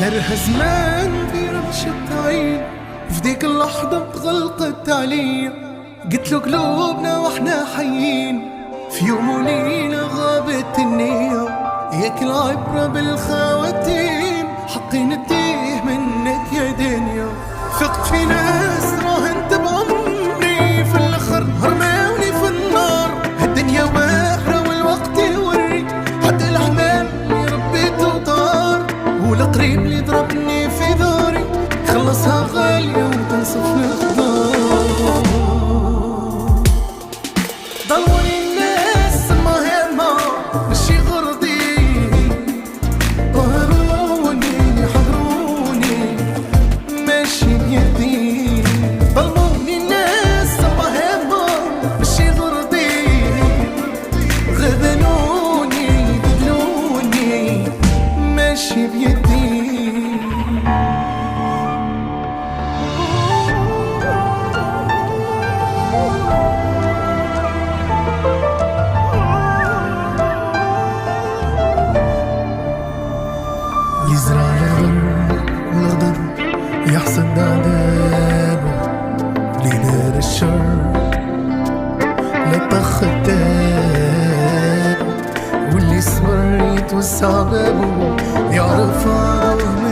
درها زمان برمشة عين، في ديك اللحظة غلقت عليا. قلت له قلوبنا واحنا حيين، في يوم وليلة غابت النية. ياك العبرة بالخواتيم، حقي نتيه منك يا دنيا. ثقت في ناس راهنت بعمري، في الاخر هرموني في النار. الدنيا واحرة والوقت يوري، حتى الاحلام اللي ربيته طار. والقريب اللي ضربني في داري، خلصها غالية وتنصف الخضار. ضلوني الناس مهمة ماشي غرضي، قهروني حضروني ماشي بيدي. ضلوني الناس مهمة ماشي غرضي، غبنوني بدلوني ماشي بيدي. يزرع الغضب يحصد عذابه، ليدار الشر لطخ الداب. واللي صبر يتوسع بابه، يعرف عدوه